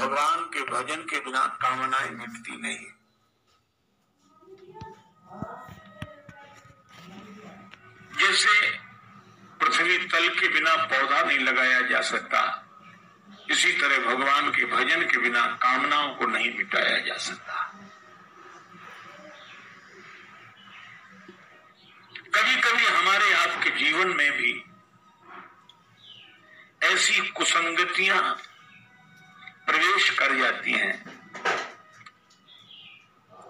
भगवान के भजन के बिना कामनाएं मिटती नहीं। जैसे पृथ्वी तल के बिना पौधा नहीं लगाया जा सकता, इसी तरह भगवान के भजन के बिना कामनाओं को नहीं मिटाया जा सकता। कभी कभी हमारे आपके जीवन में भी ऐसी कुसंगतियां प्रवेश कर जाती हैं,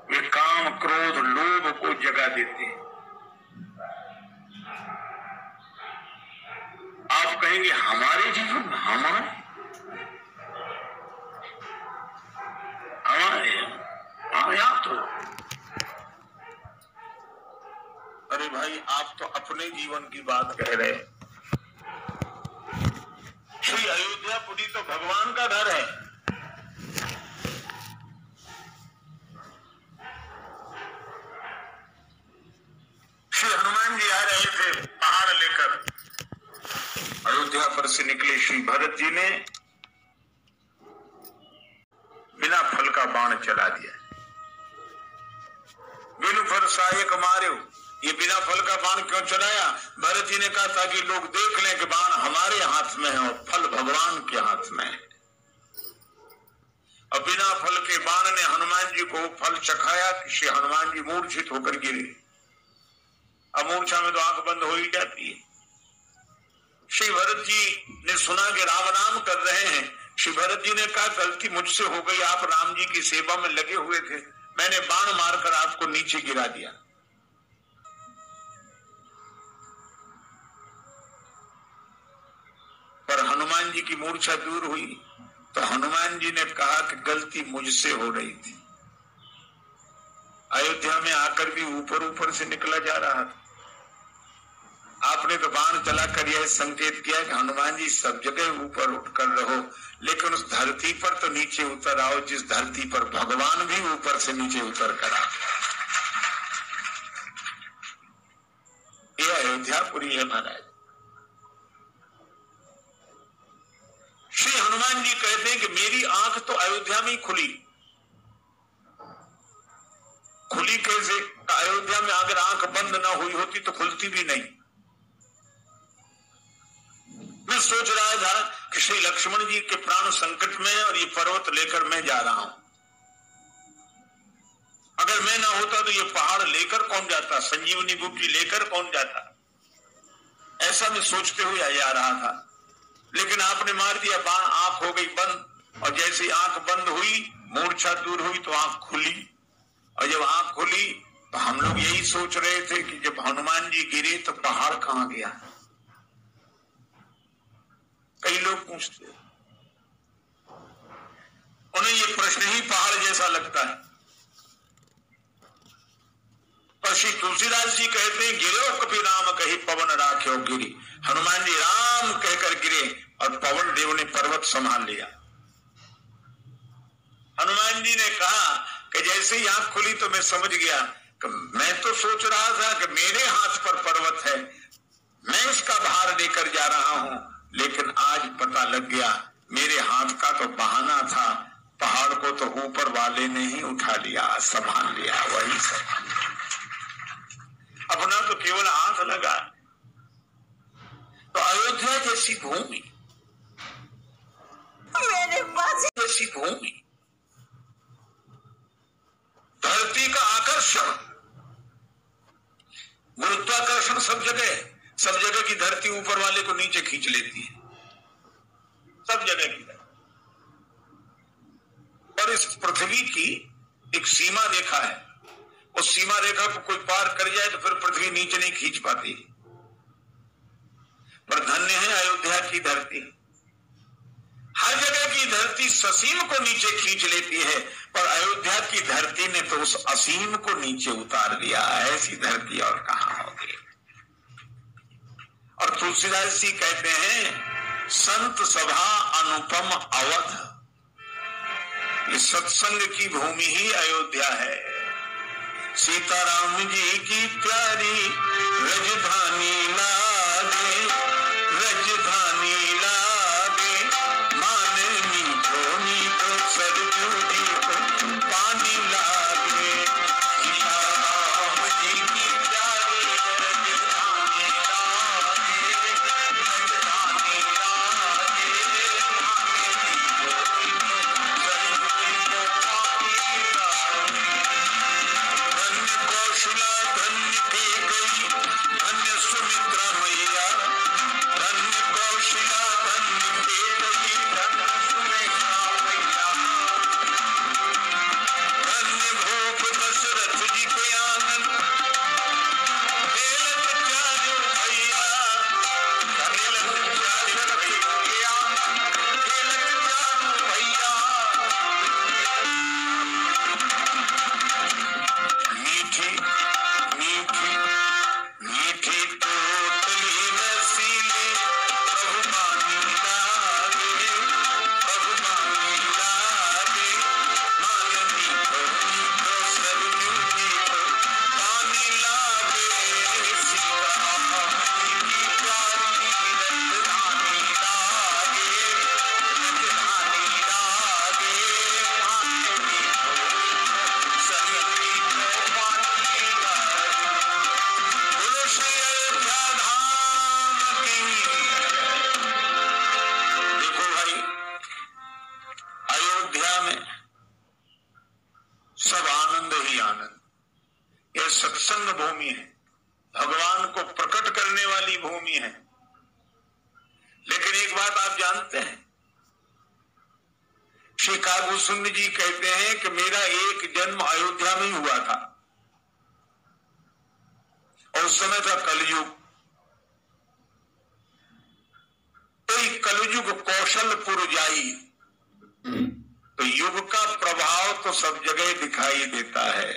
वे काम क्रोध लोभ को जगा देते हैं। आप कहेंगे हमारे जीवन में हमारे तो अरे भाई, आप तो अपने जीवन की बात कह रहे हैं। श्री अयोध्यापुरी तो भगवान का घर है। श्री हनुमान जी आ रहे थे पहाड़ लेकर, अयोध्या पर से निकले श्री भरत जी ने बिना फल का बाण चला दिया। बिनु फल सहायक मार्यो, ये बिना फल का बाण क्यों चलाया? भरत जी ने कहा ताकि लोग देख लें कि बाण हमारे हाथ में है और फल भगवान के हाथ में है। और बिना फल के बाण ने हनुमान जी को फल चखाया कि श्री हनुमान जी मूर्छित होकर गिरे। अब मूर्छा में तो आंख बंद हो ही जाती है। श्री भरत जी ने सुना कि राम राम कर रहे हैं। श्री भरत जी ने कहा गलती मुझसे हो गई, आप राम जी की सेवा में लगे हुए थे, मैंने बाण मारकर आपको नीचे गिरा दिया। पर हनुमान जी की मूर्छा दूर हुई तो हनुमान जी ने कहा कि गलती मुझसे हो रही थी। अयोध्या में आकर भी ऊपर ऊपर से निकला जा रहा था। आपने तो बाण चलाकर यह संकेत किया कि हनुमान जी सब जगह ऊपर उठकर रहो, लेकिन उस धरती पर तो नीचे उतर आओ जिस धरती पर भगवान भी ऊपर से नीचे उतर कर आ। यह अयोध्यापुरी है महाराज। श्री हनुमान जी कहते हैं कि मेरी आंख तो अयोध्या में ही खुली। खुली कैसे? अयोध्या में अगर आंख बंद ना हुई होती तो खुलती भी नहीं। मैं सोच रहा था कि श्री लक्ष्मण जी के प्राण संकट में है और ये पर्वत लेकर मैं जा रहा हूं। अगर मैं ना होता तो ये पहाड़ लेकर कौन जाता, संजीवनी बूटी लेकर कौन जाता, ऐसा मैं सोचते हुए आ रहा था। लेकिन आपने मार दिया बाण, आंख हो गई बंद, और जैसे आंख बंद हुई मूर्छा दूर हुई तो आंख खुली। और जब आंख खुली तो हम लोग यही सोच रहे थे कि जब हनुमान जी गिरे तो पहाड़ कहां गया। कई लोग पूछते, उन्हें ये प्रश्न ही पहाड़ जैसा लगता है। पर श्री तुलसीदास जी कहते हैं गिरो कपि राम कही पवन राख्यो गिरी। हनुमान जी राम कहकर गिरे और पवन देव ने पर्वत संभाल लिया। हनुमान जी ने कहा कि जैसे ही आंख खुली तो मैं समझ गया कि मैं तो सोच रहा था कि मेरे हाथ पर पर्वत है, मैं इसका भार लेकर जा रहा हूं, लेकिन आज पता लग गया मेरे हाथ का तो बहाना था, पहाड़ को तो ऊपर वाले ने ही उठा लिया, संभाल लिया। वही सब अपना तो केवल हाथ लगा। तो अयोध्या जैसी भूमि, मेरे पास जैसी भूमि, धरती का आकर्षण, गुरुत्वाकर्षण सब जगह की धरती ऊपर वाले को नीचे खींच लेती है, सब जगह की। और इस पृथ्वी की एक सीमा रेखा है, उस सीमा रेखा को कोई पार कर जाए तो फिर पृथ्वी नीचे नहीं खींच पाती। पर धन्य है अयोध्या की धरती, हर जगह की धरती ससीम को नीचे खींच लेती है, पर अयोध्या की धरती ने तो उस असीम को नीचे उतार दिया। ऐसी धरती और कहां होगी। और तुलसीदास जी कहते हैं संत सभा अनुपम अवध, ये सत्संग की भूमि ही अयोध्या है। सीताराम जी की प्यारी राजधानी लागे, राजधानी लागे, माने मीठो मीठो अयोध्या में सब आनंद ही आनंद। यह सत्संग भूमि है, भगवान को प्रकट करने वाली भूमि है। लेकिन एक बात आप जानते हैं, श्री कागभूषुंड जी कहते हैं कि मेरा एक जन्म अयोध्या में ही हुआ था और उस समय था कलयुग। तो कलयुग कौशलपुर जाई, तो युग का प्रभाव तो सब जगह दिखाई देता है।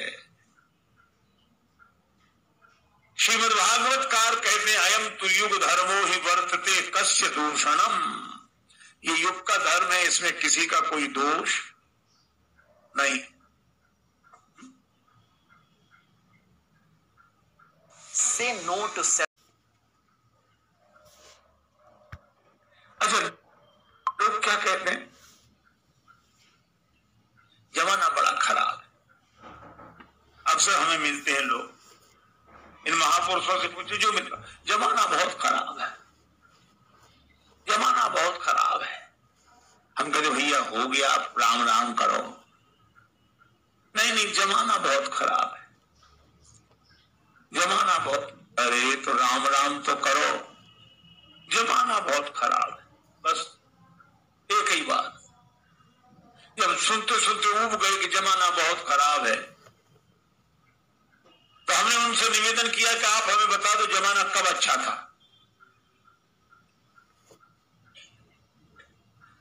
श्रीमद् भागवतकार कहते हैं अयम तु युग धर्मो ही वर्तते कस्य दूषणम। ये युग का धर्म है, इसमें किसी का कोई दोष नहीं। Say no to self. अच्छा, लोग क्या कहते हैं, जमाना बड़ा खराब है। अक्सर हमें मिलते हैं लोग, इन महापुरुषों से पूछे जो मिलता, जमाना बहुत खराब है, जमाना बहुत खराब है। हम कहते भैया हो गया, आप राम राम करो। नहीं नहीं, जमाना बहुत खराब है, जमाना बहुत। अरे तो राम राम तो करो, जमाना बहुत खराब है। बस एक ही बात। जब सुनते सुनते ऊब गए कि जमाना बहुत खराब है, तो हमने उनसे निवेदन किया कि आप हमें बता दो जमाना कब अच्छा था।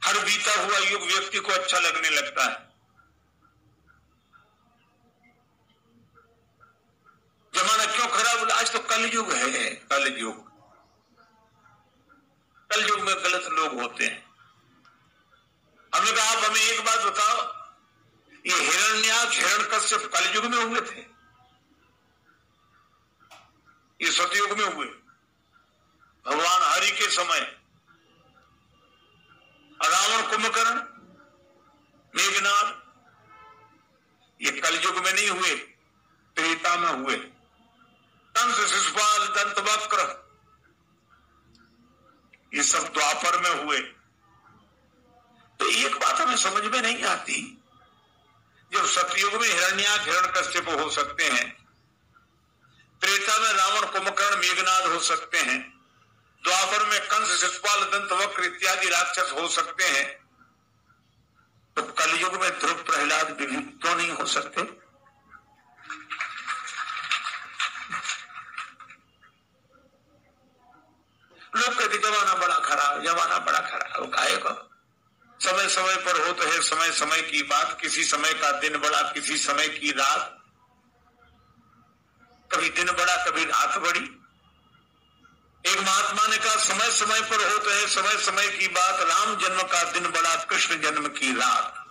हर बीता हुआ युग व्यक्ति को अच्छा लगने लगता है। जमाना क्यों खराब? आज तो कलयुग है, कलयुग। कलयुग में गलत लोग होते हैं। हमने कहा आप हमें एक बात बताओ, ये हिरण्याक्ष हिरण्यकश्यप कलयुग में हुए थे, ये सतयुग में हुए, भगवान हरि के समय। रावण कुंभकर्ण मेघनाद ये कलयुग में नहीं हुए, त्रेता में हुए। कंस शिशुपाल दंतवक्र ये सब द्वापर में हुए। तो एक बात हमें समझ में नहीं आती, जब सतयुग में हिरण्याक्ष हिरण्यकश्यप हो सकते हैं, त्रेता में रावण कुंभकर्ण मेघनाद हो सकते हैं, द्वापर में कंस शिशुपाल दंतवक्र इत्यादि राक्षस हो सकते हैं, तो कलयुग में ध्रुव प्रहलाद विभीषण क्यों नहीं हो सकते? लोग कहते जमाना बड़ा खराब, जमाना बड़ा खराब। काहे को? समय समय पर होता है, समय समय की बात। किसी समय का दिन बड़ा, किसी समय की रात। कभी दिन बड़ा, कभी रात बड़ी। एक महात्मा ने कहा समय समय पर होता है, समय समय की बात। राम जन्म का दिन बड़ा, कृष्ण जन्म की रात।